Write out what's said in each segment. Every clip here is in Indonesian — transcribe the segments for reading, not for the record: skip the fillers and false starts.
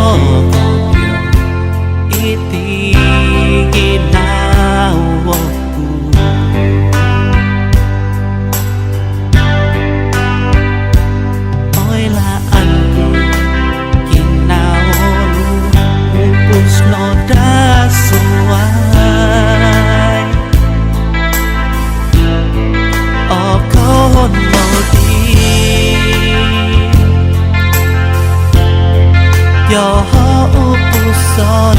kopyo iti ginawaku oilaanku ginawolu mupusno dasuai okon modi yo upuson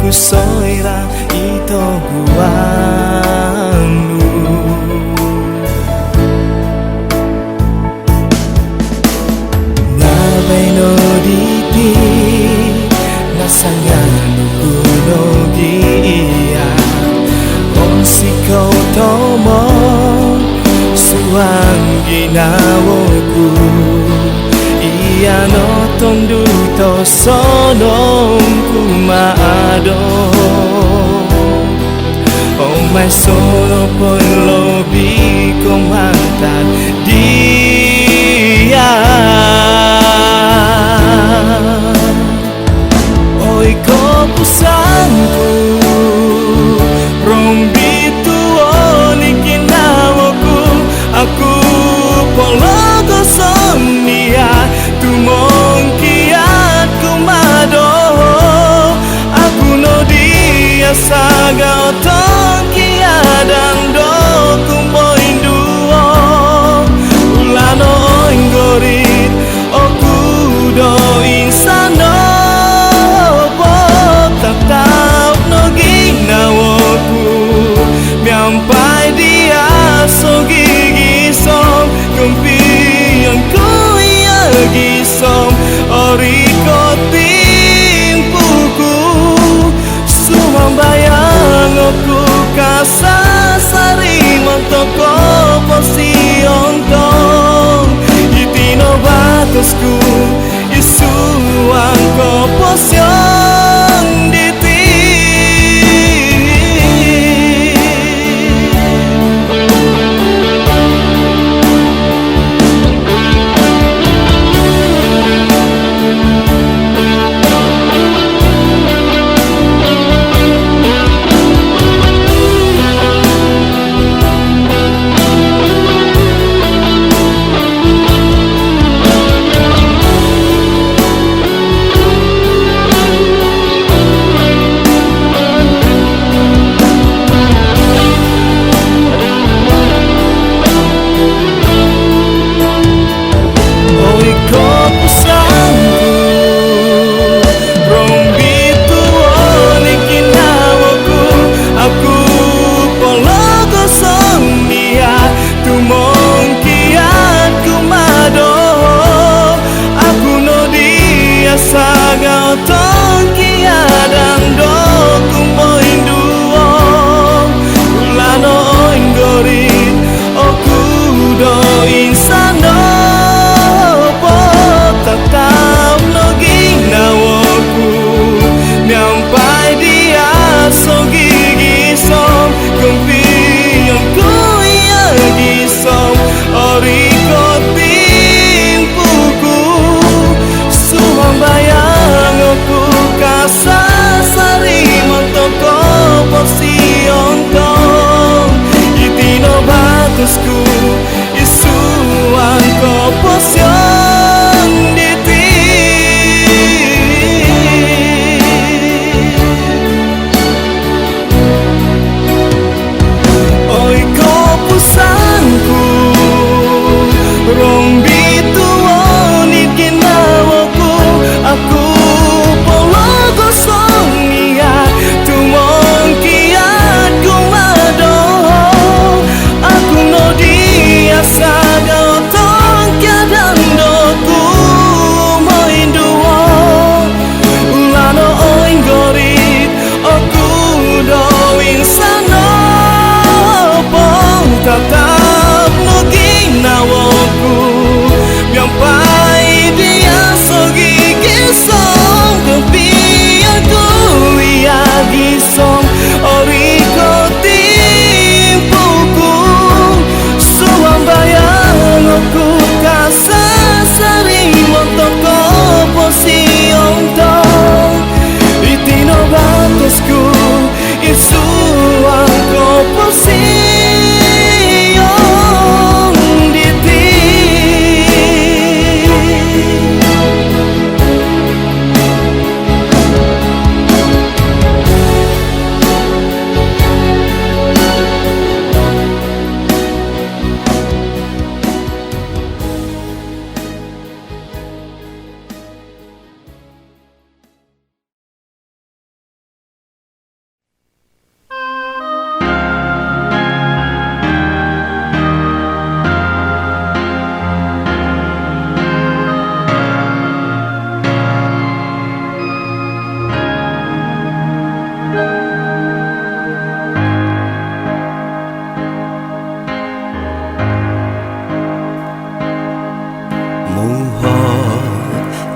kusoira ito guanu Nabay no diti ngawoku iya no tondu to sono kumado oh my solo poi lobi komantan dia oi ko pusanku rombi tuoni kinawoku aku pologo somnia tumong kiat kumado aku no dia saga otong kiadan do kumboinduo ulano oingo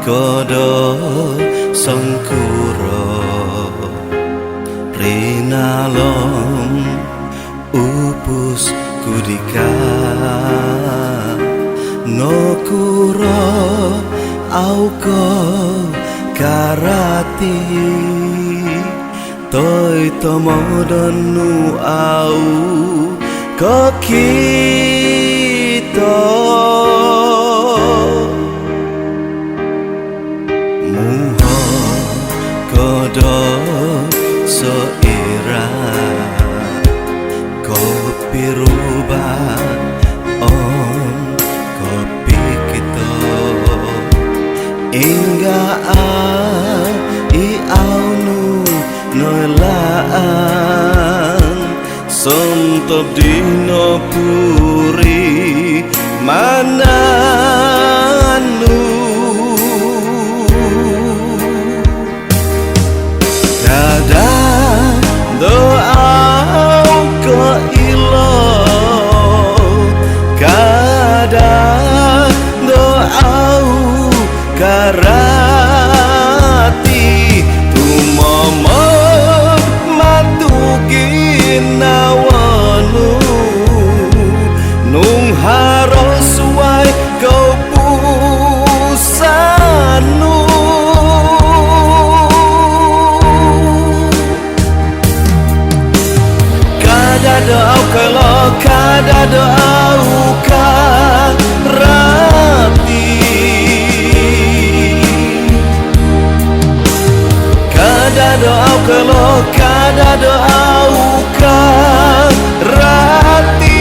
kodo sangkuro rinalom upus kudika nokuro auko karati toy tomodonu au kokito muho kodo soira kopi rubah on kopi kita Inga i aunu noilaan Sontop dino puri mananu Kadang doa ke ilo Kadang doa karati tumomo matukin nawanu nung harus suai kau pusanu kada doa kalau kada doa karati Kada doa kalau kada doa karati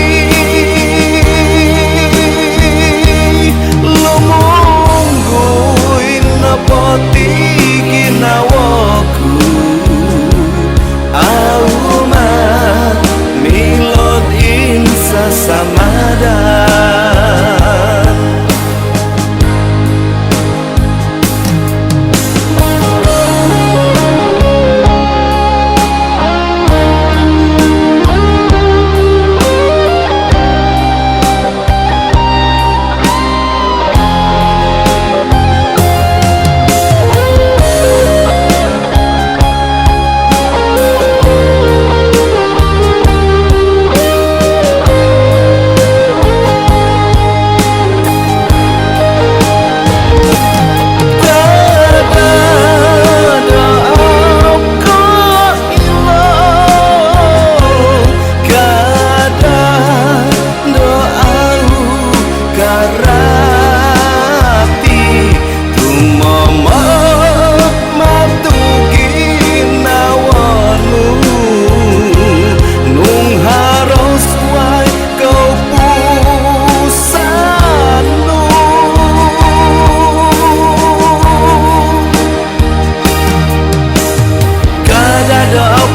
Lo mungguin napoti ginawaku Auma milot insa samadan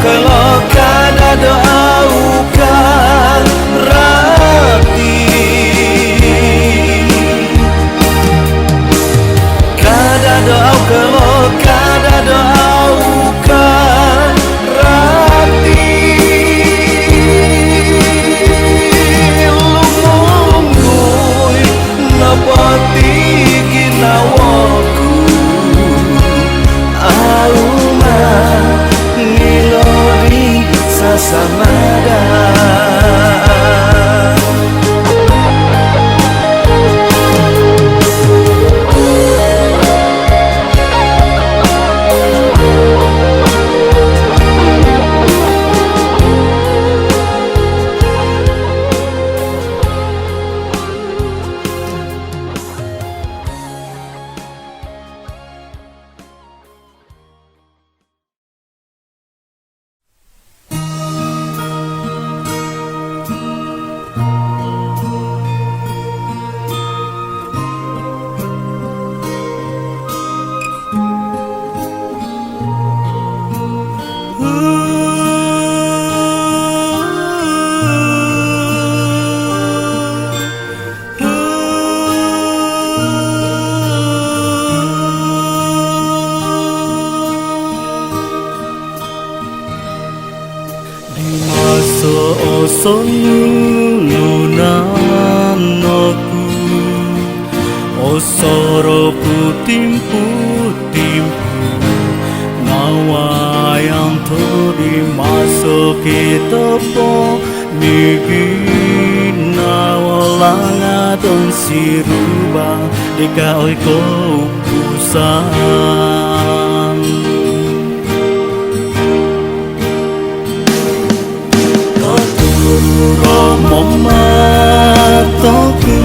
Kalau kada doa karati Kada doa kalau kada doa karati Lu munggui napati ginawaku Auma Nilori sasamadan Sonulunan aku oso Loro puting-puting nawa yang dimasuki topo niki nawa langadon siruba dikaoi kupusan Romo matoku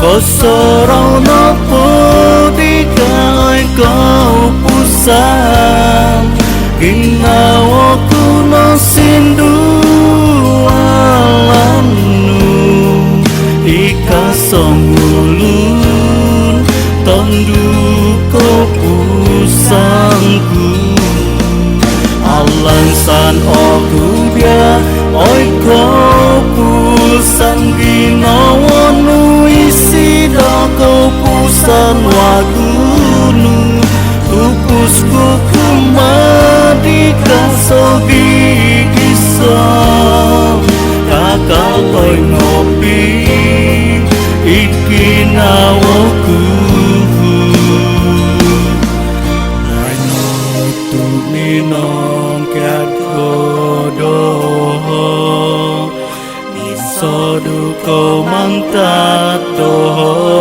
Kosorong nopo dikaoi kupusan Ginawa kuno sindu alanu Ikasongulun tondu kupusanku Alansan oku dia oi kupusan Ginawa nu isi da kupusan wagunu Kupusku kumadi kasogi kisah Kakak koi ngopi iki nawaku Naino tu minong kiat kodoh Isodu ko mantat doh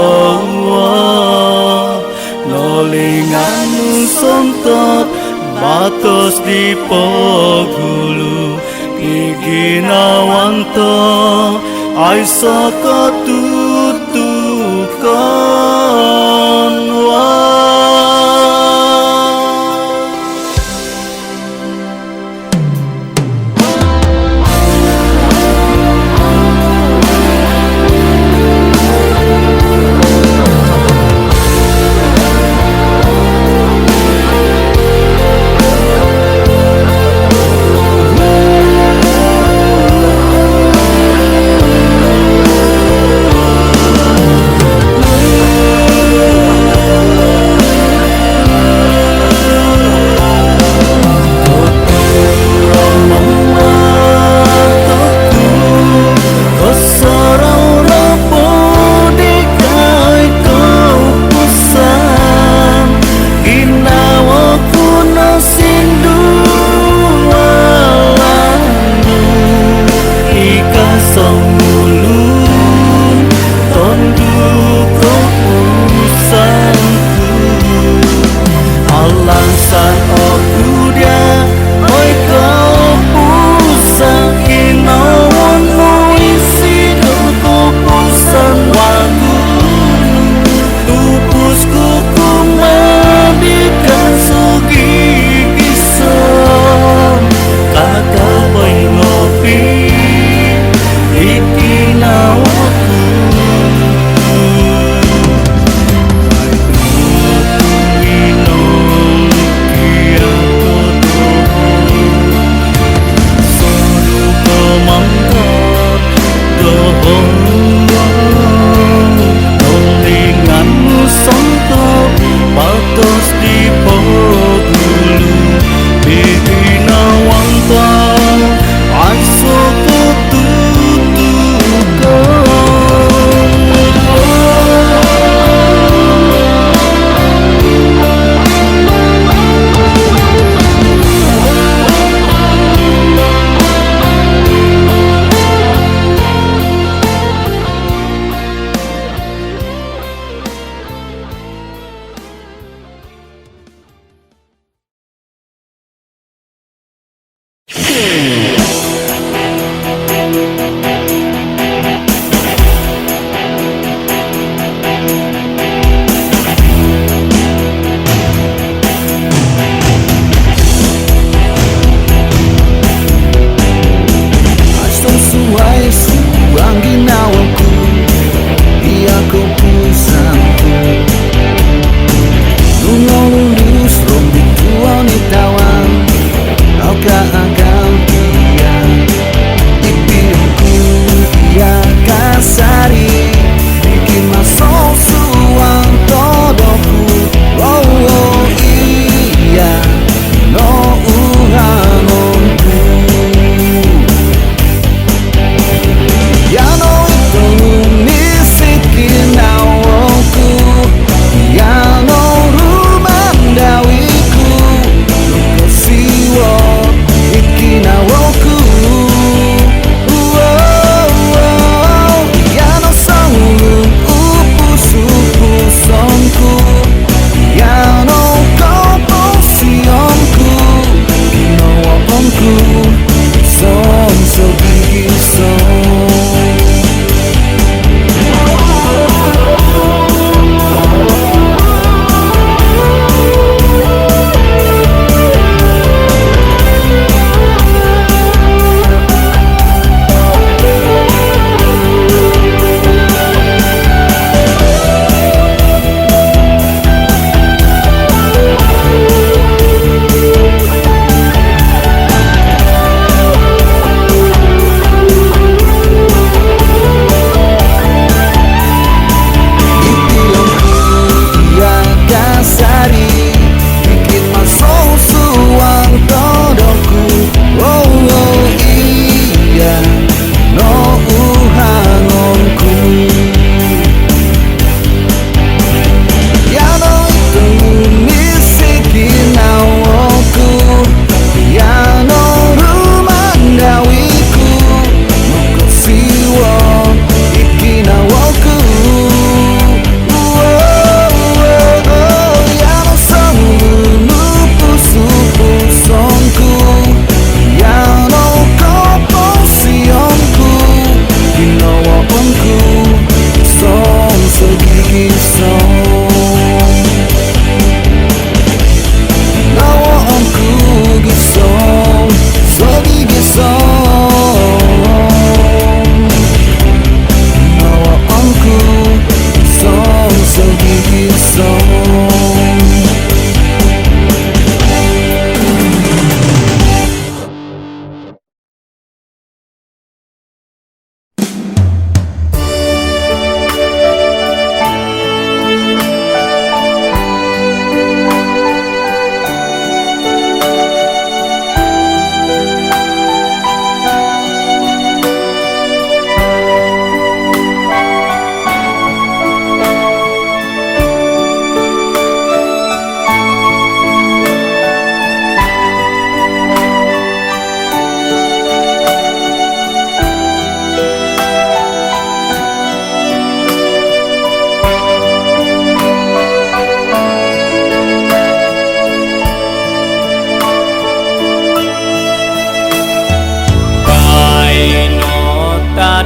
Lolinganu sontot batos di pogulu Iginawanto aiso ketutukan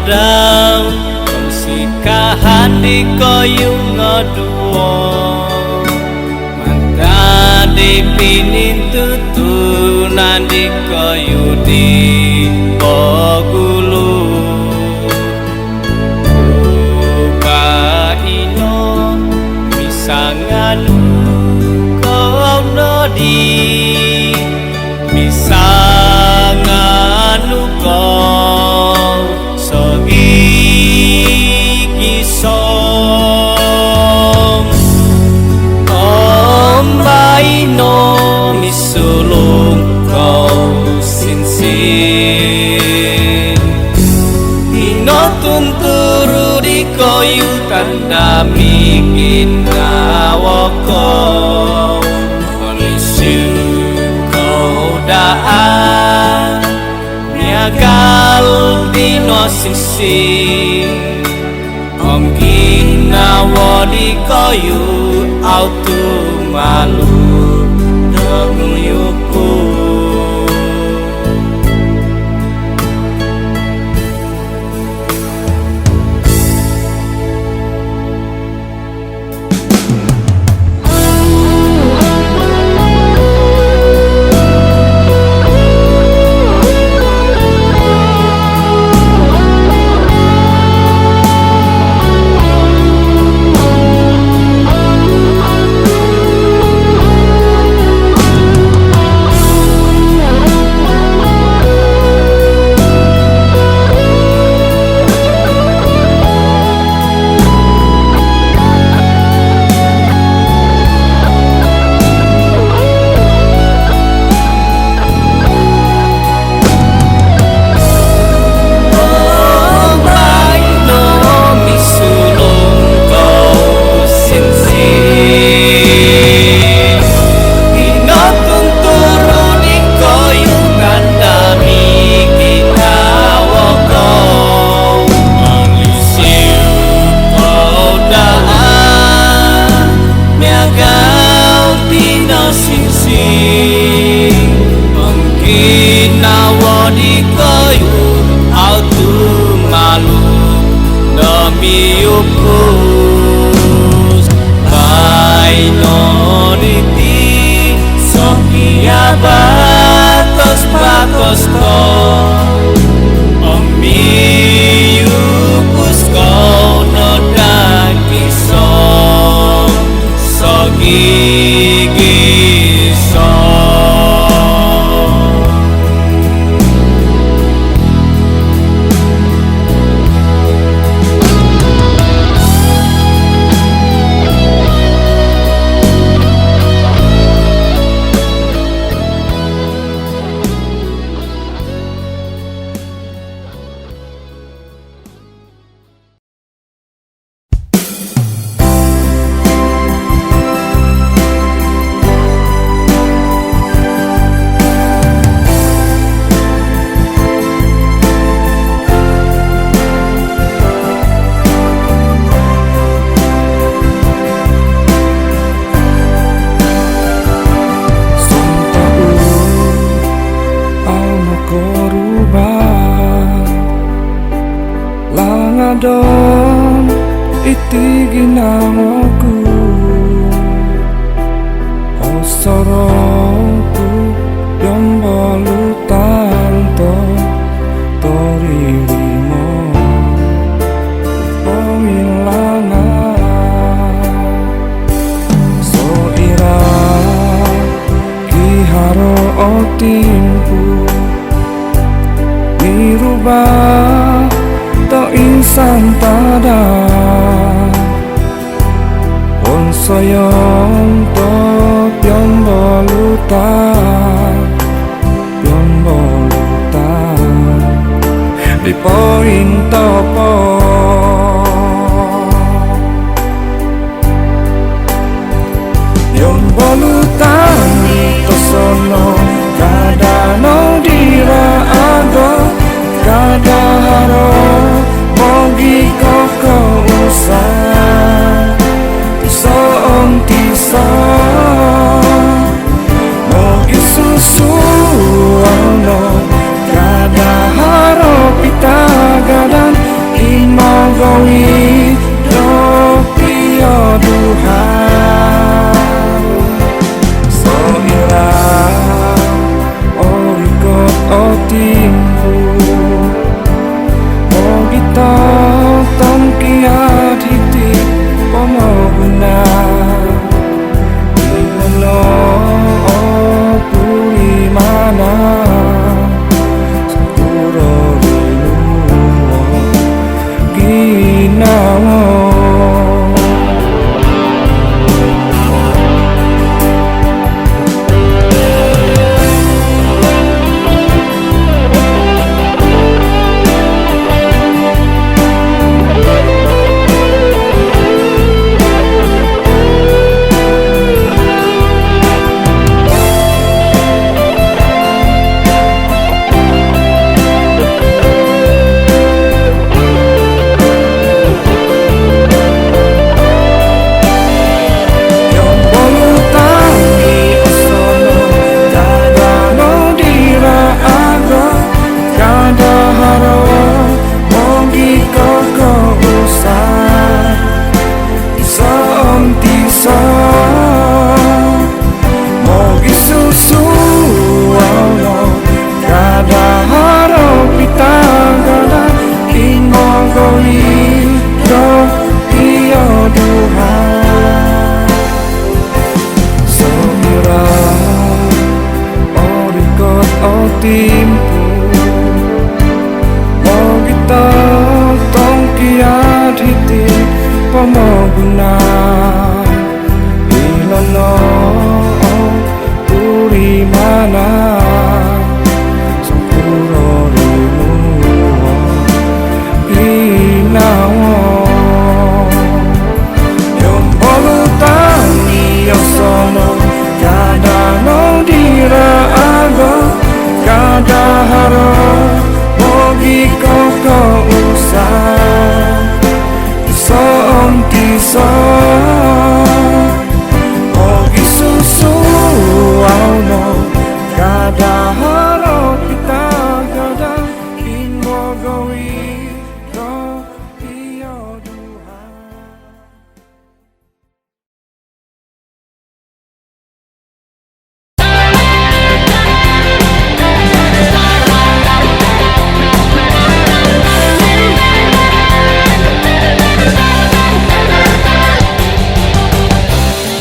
kadang Sikahan di koyu ngeduo Mantan di pinin tutunan di koyu di pogulu Kukaino misangan kau nodi Misangan kau sogi Som Om Baino misulung kau sinsin Ino tunturu di koyu tanda bikin ngawoko Olisiu kau daan Niagal dino sinsin Om ginawa di koyu autu malu demuyuku Miupus Minority Sokia batos kau Miupus kau nodaki Sogigi Langadon itigi namaku Osoroku yombolu tanto toririmo Pemilana Soira kiharo otimpu Dirubah to insan tada On soyong to piomboluta Di poin topo Piomboluta to sono kada no dira ado kada haro mogi koko usah tiso on tiso mogi susu ono kada haro pita gadan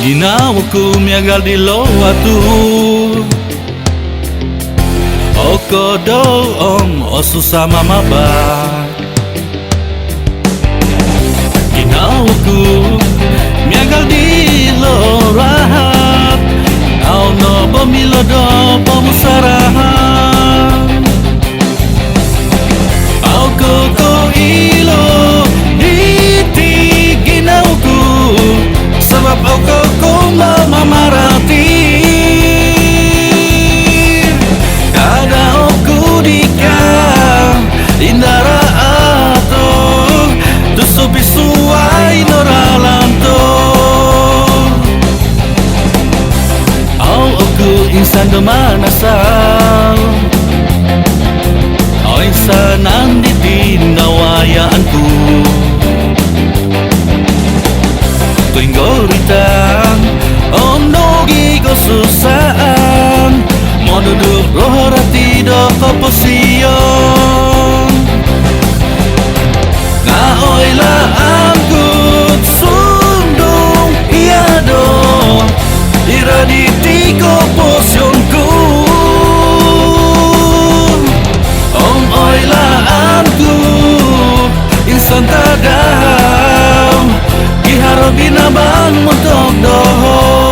Ginawaku miagal di loatu Oko do osu sama maba Ginawaku miagal di lorahat Au no pemilo do pemusarahan Au koko ilo diti ginauku Sebab au koko mamarati Kada aku dika indara ato Tusupi suai noralanto Au aku insan demanasal Au insan andi di nawayaanku Tuinggoritan Om nogi ko susaan Mau duduk roh rati do keposian Na oila angkut sundung iya do Iraditi ko posionku Om oila angkut insan tadam Giharo binaban muntok dohong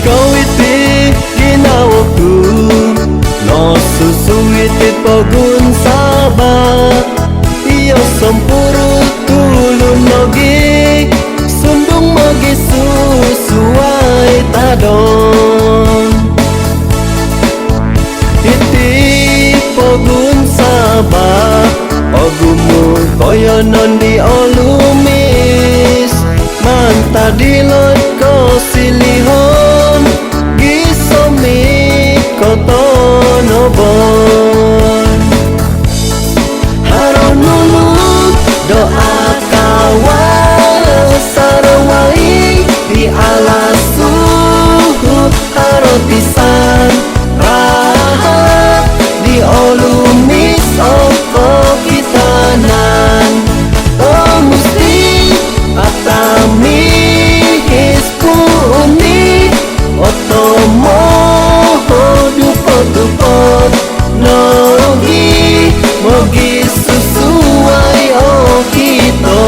kawiti ginawaku no susuwitit pogun sabak iyo sempuru tulun nogi sundung magi susuai tadon iti pogun sabak ogumu koyo non di olumis manta dilot ko silihon gisomi kotonobon haron nuluk doa kawal sarawai di alas suhu harot pisan rahat di olumis oko kitanan oh musti atami hispuni otomo dupot-dupot nogi mogi susuai oh kita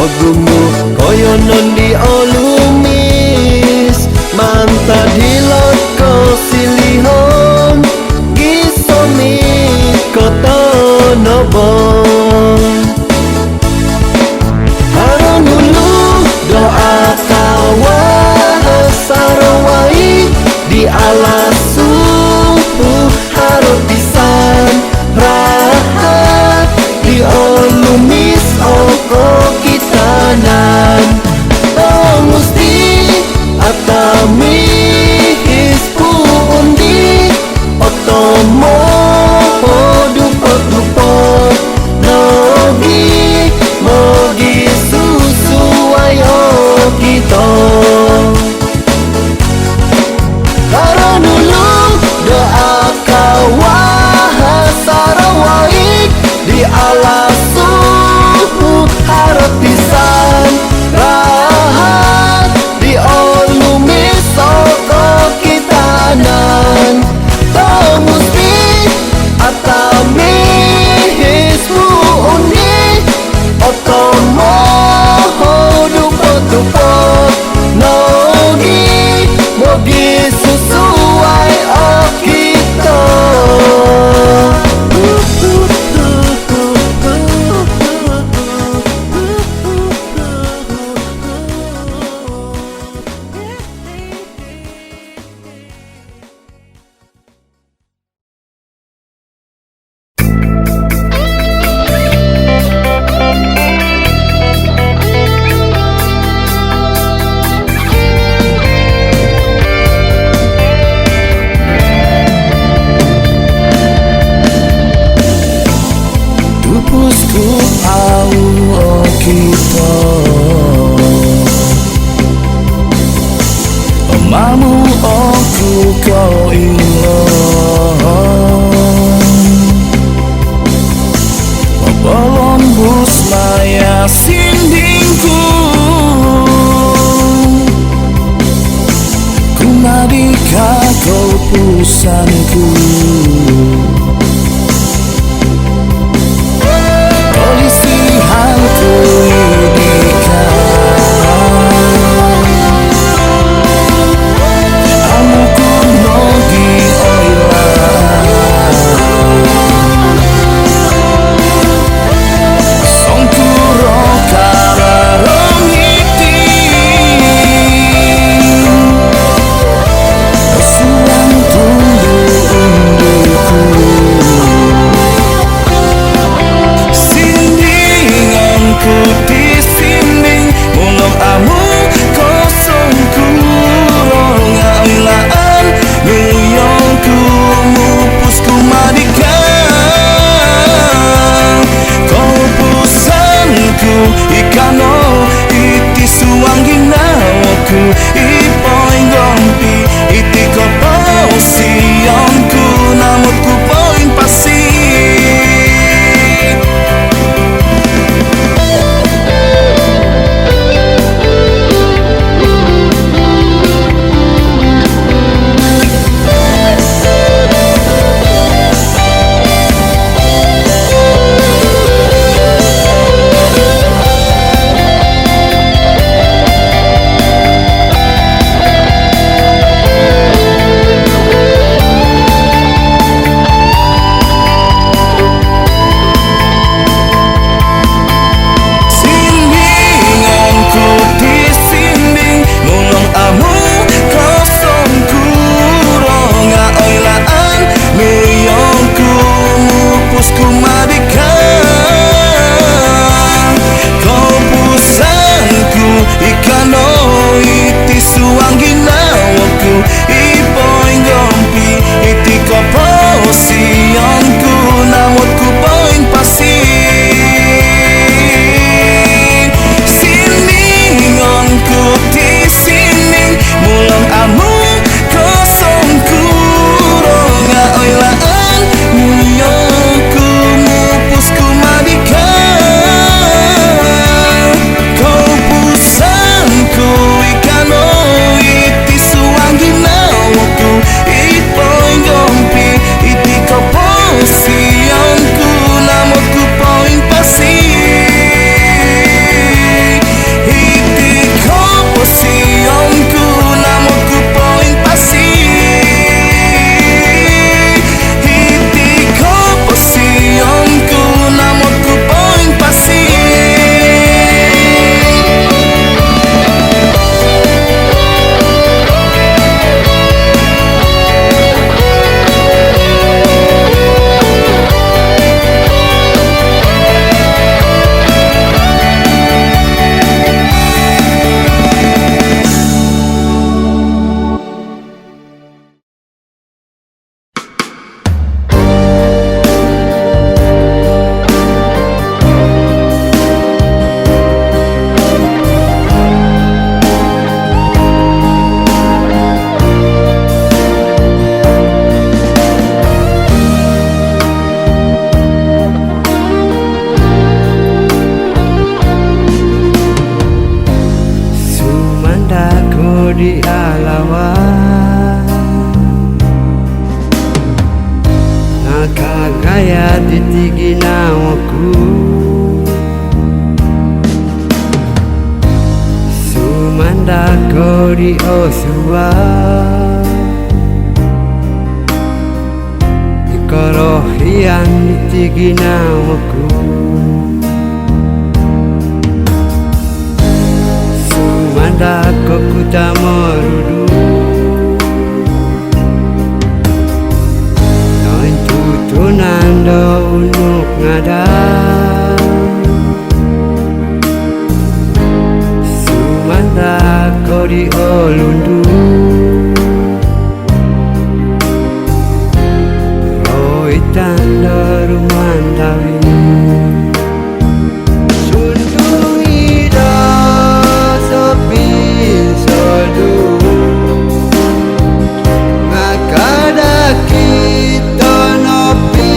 ogumu koyo non di olumis manta dilot ko silihon gisomi kotonobon haron ulu doa kawal sarawai di alas suhu harut pisan rahat di olumis oko kitanan oh musti atami hispundi otomo dupot-dupot nogi mogi susuai oh kita karo dulu doa kawah sarawai di alas suhu harap pisan rahat di olumis oko kitanan tau musti atami hispundi otomo dupot-dupot nogi mogi susuai oh kita Tupusku au oh kita Omamu oku kau ilon Wabolon bus maya sindingku Kumadika kau pusanku Amuku nogi makagaya titiginawaku sumanda kori osua ikorohian titiginawaku sumanda kokuta morudu tunando unuk ngada sumanda kori olundu roi tanda rumandawi sundungi da sepi sodu ngakada kita nopi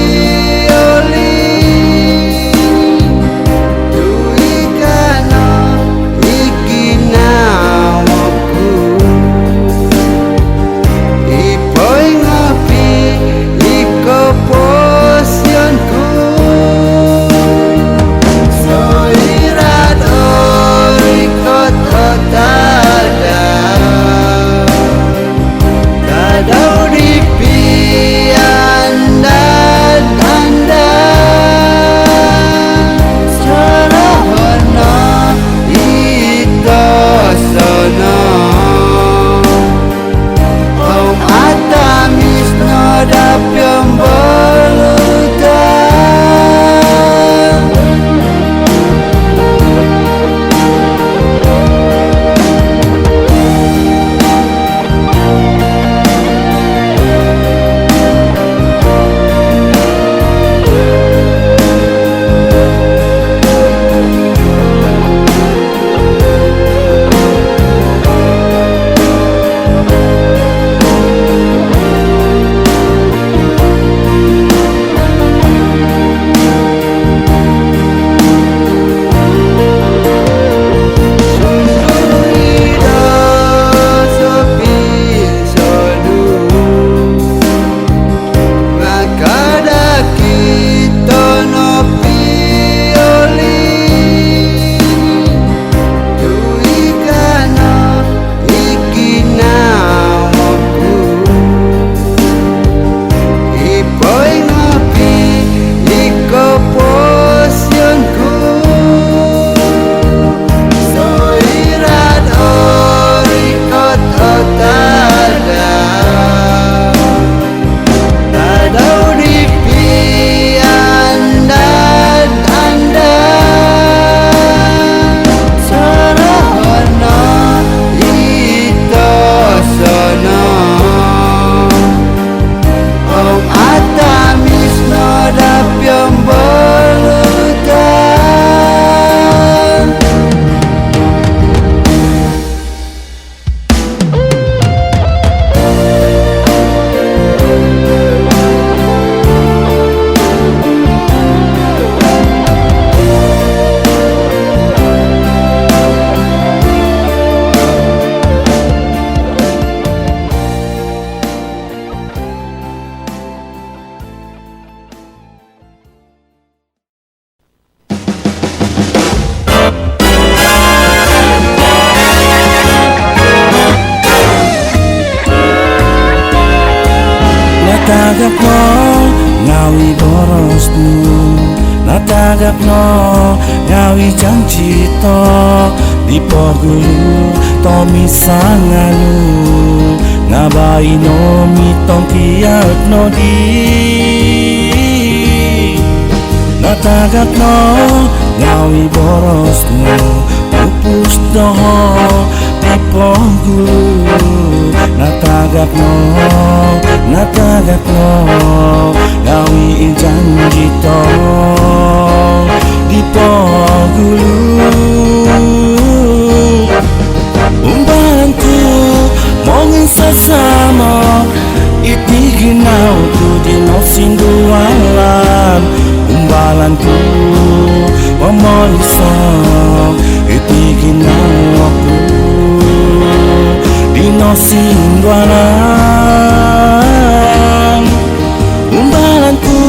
Natagakno ngawi borosmu Natagakno ngawi janjito Dipogulu tomi sangalu Ngabai no mitong kiat no di Natagakno ngawi borosmu Pupus doho dipogulu Natagakno ngawi janjito Dipogulu umbalanku mongin sesama itiginaw tu di nosindualan umbalanku mamolisa itiginaw aku di nosindualan umbalanku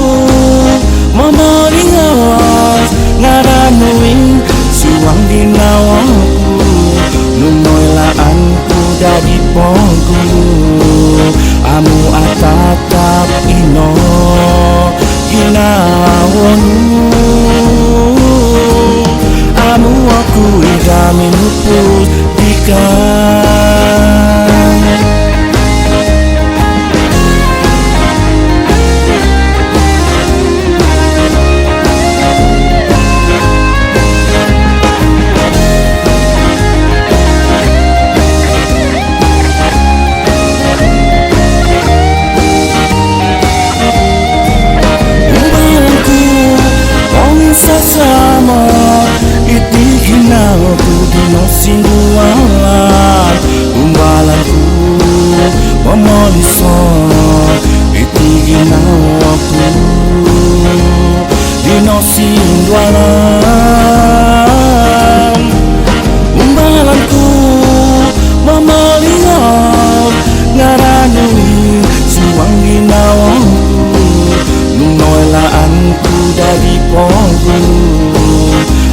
Kelaanku dari pogu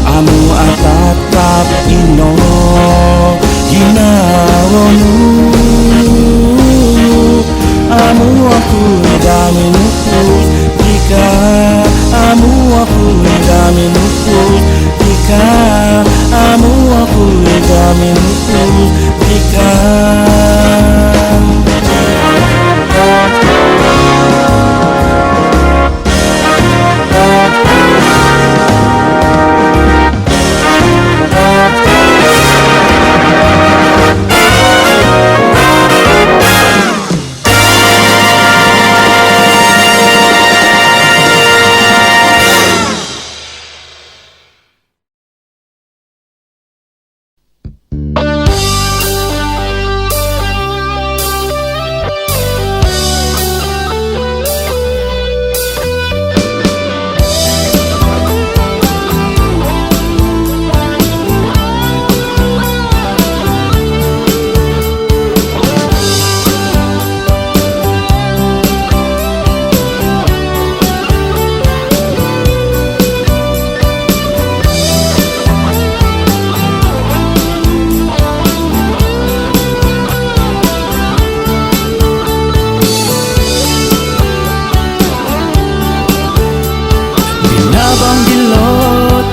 Amu atatap ino Ginawonu Amu aku dami nupus Jika amu aku dami nupus Jika amu aku dami nupus Jika Binabang dilo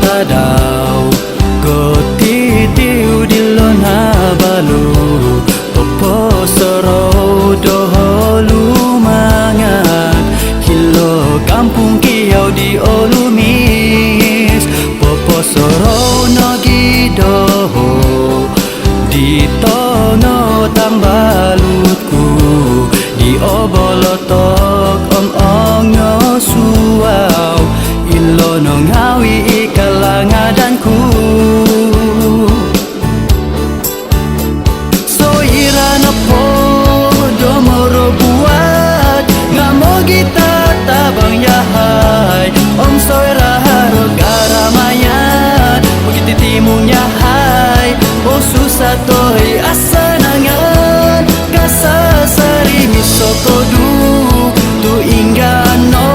tadaw Gotitiu dilo nabalu Popo soro doholu mangat Hilo kampung kiau di olumis Popo soro nogi doho Di tono tambalutku Di obolotok om-ongo suau Ilo nongawi ikalangadanku So irana po domoro buat Ngamo kita tabang yahay Om soira harok aramayan Begitu timung yahay O susah toy asanangan Kasasari misokodu Tu inggano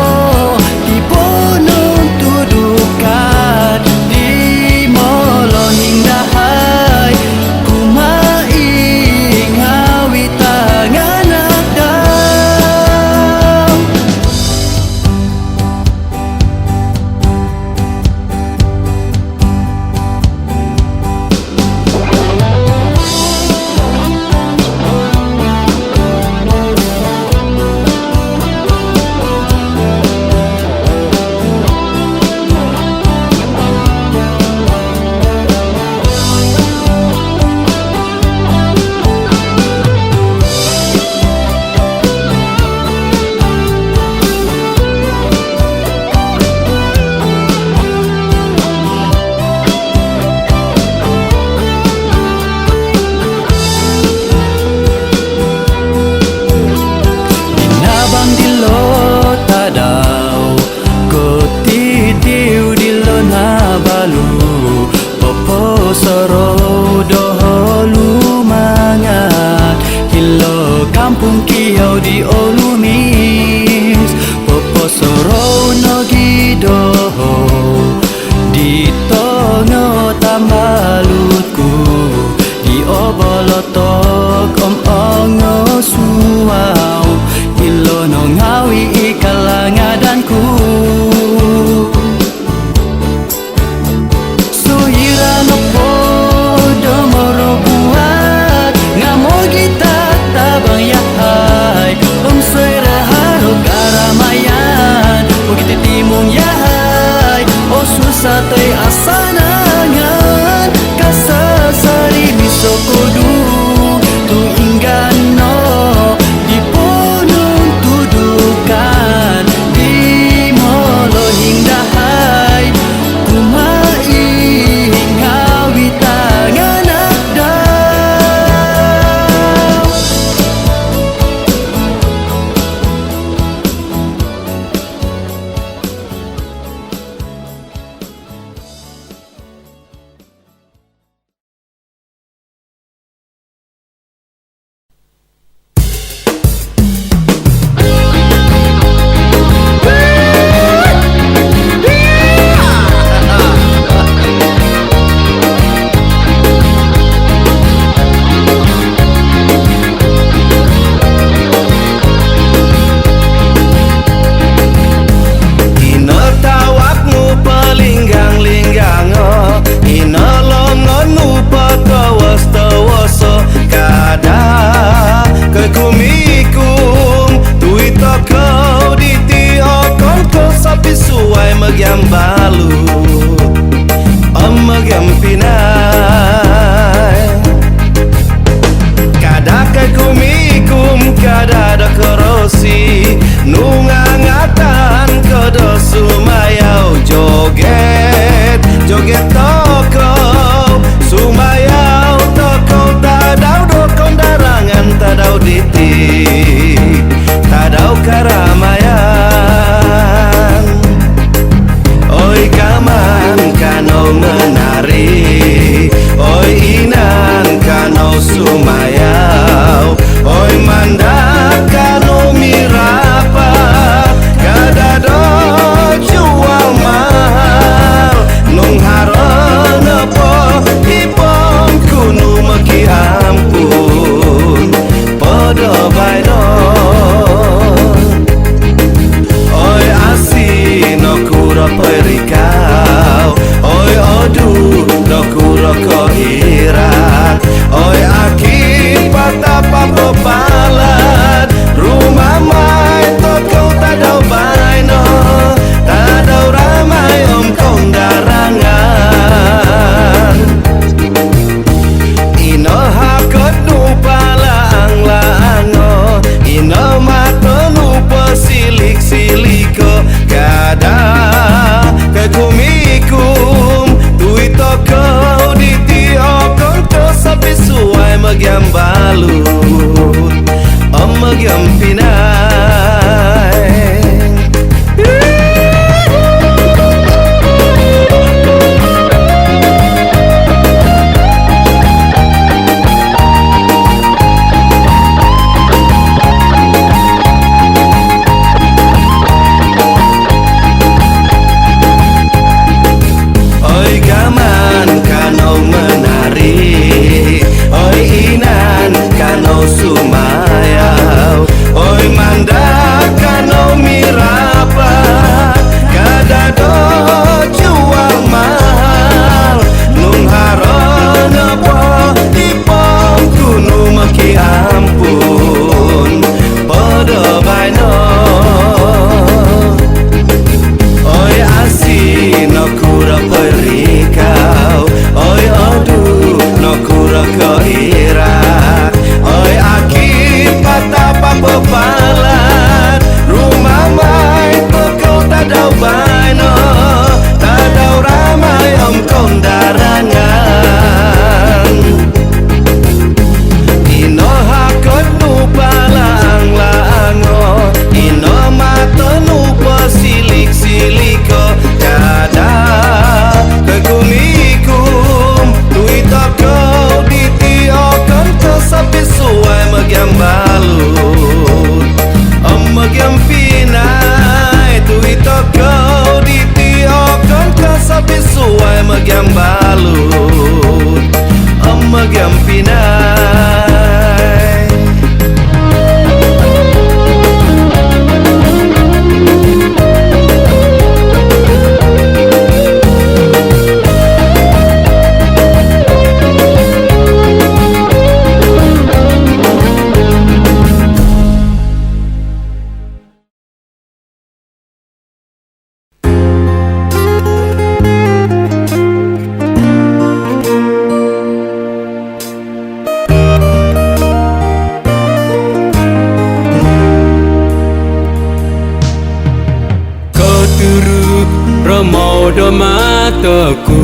kampung kiau di olumis Popo soro nogi doho Di tono tambalutku Di obolotok om-ongo suau Ilo nongawi ikalangadanku Suhira nopo domoro buat Ngamo kita tabang yahay Om suira harok aramayan Begitu timung yahay O susah toy asanangan Kasasari misokodu Tu inggano Di ponung tudukan Di molo hingdahay Kumaing ngawi tangan agdaw suai magyam balu magyam pinai kada kumikum kada da korosi nungangatan kodo sumayau joget joget toko sumayau toko tadau dokon darangan tadau diti tadau karamaian oi kaman kanau menari oi inan kanau sumayau oi mandak kanau mirapa kadado jual mahal nung harana po ipon kunu maki ampun podo baino oi asi no kura perikau oi odu no kura ko irak oi aki patapa pepalat rumah mai toko tadau baino tadau ramai om kondarangan ino hakot nu palang lango ino mato nu pasilik siliko kada kekumikum tui toko di tiokon to sapi suai magyam balut om magyam pinai oi gaman kanau menari oi inan kanau sumayau oi mandak kanau mirapa kadado jual mahal nung harana po ipong kunu maki ampun podo baino oi asi no kura perikau oi odu no kura ko irak oi aki patapa pepalat rumah mai toko tadau baino tadau ramai om kondarangan ino hakot nu palang lango ino mato nu pasilik siliko kada kekumikum tui toko di tiokon to sapi suai magyam balut om magyam pinai tui toko di tiokon to sapi suai magyam balut om magyam pinai Romodo mataku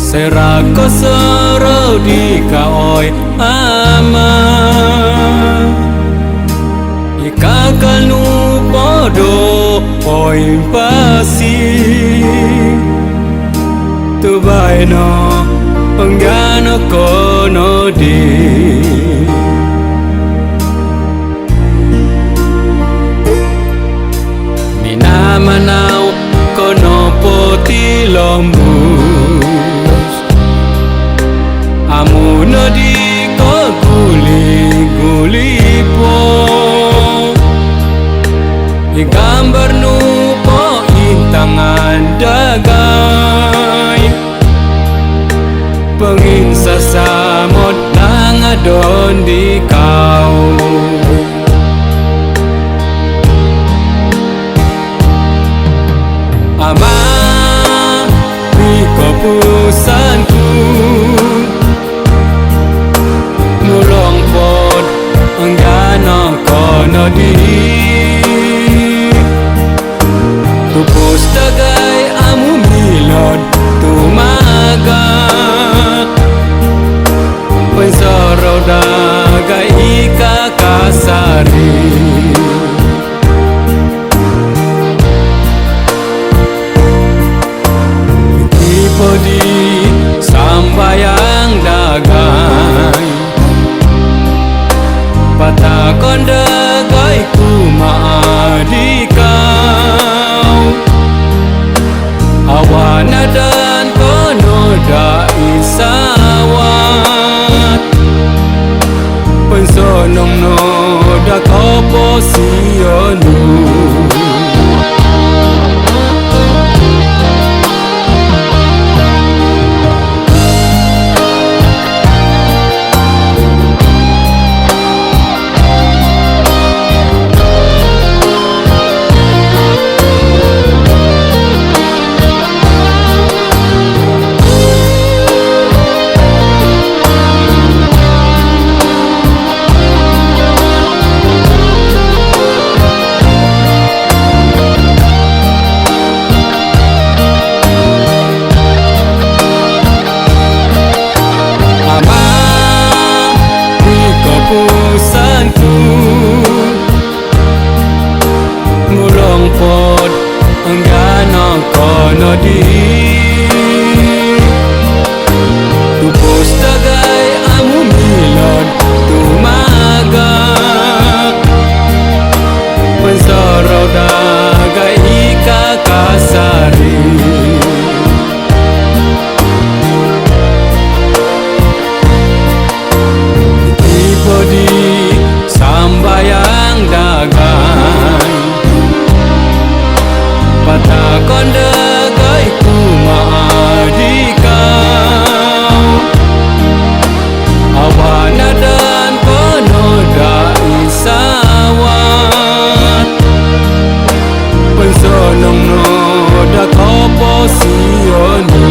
serako sero di kaoi ama ika kanu podo oi pasi tu baino penggano kono di manau kono poti lombus amuno di ko guli po gambar nu po intangan dagai pengin sasamot nang adon di kau Enggano kono di tu postagai amu milon tu maga pensoro dagai ika kasari tipe di sambayang dagai patakon dagai ku maadikau awana dan kono dai sawat pensonong no da kopo sionu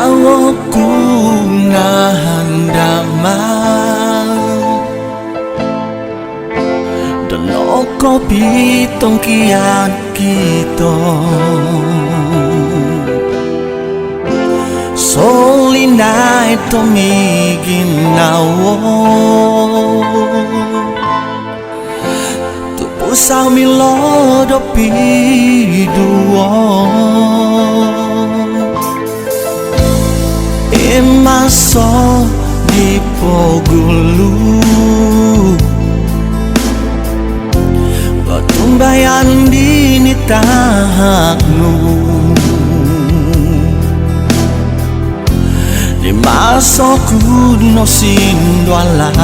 Awakku nahan damai dan kopi tongkian kita solinai to migin nawo tu pusau milodo piduo maso di pogulu batumbayan di nitahnu di maso kuno sindualan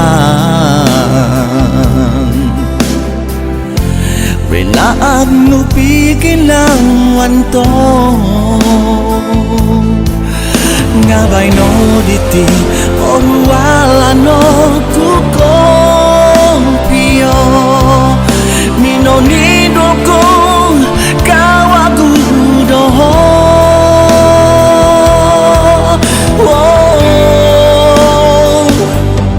rena agnu bikin ang wanto ngabay no diti oruala no kukompio mino nido ko kawagudo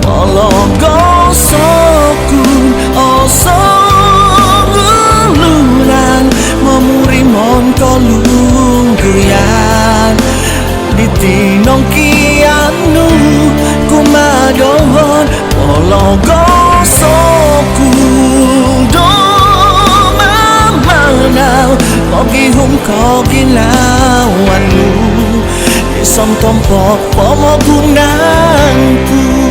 pologo sokun osolulan memurimon kolung guyan ditinong kianu kumadohon pologo sokudo mamanaw pagihum ko ginawanmu isang tompo pomogunanku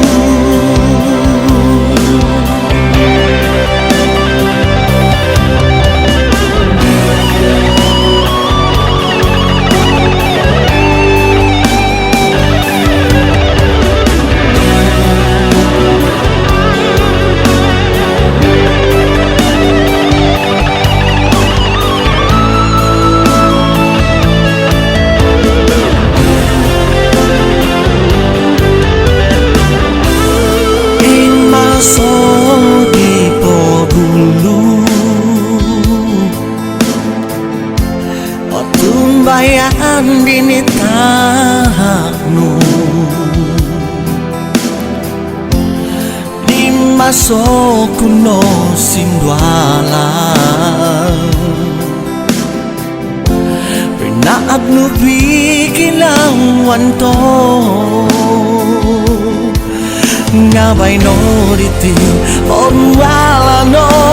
bayan dinitahnu di maso kuno sindualan rena agnu bikin ang wanto ngabay no diti oruala no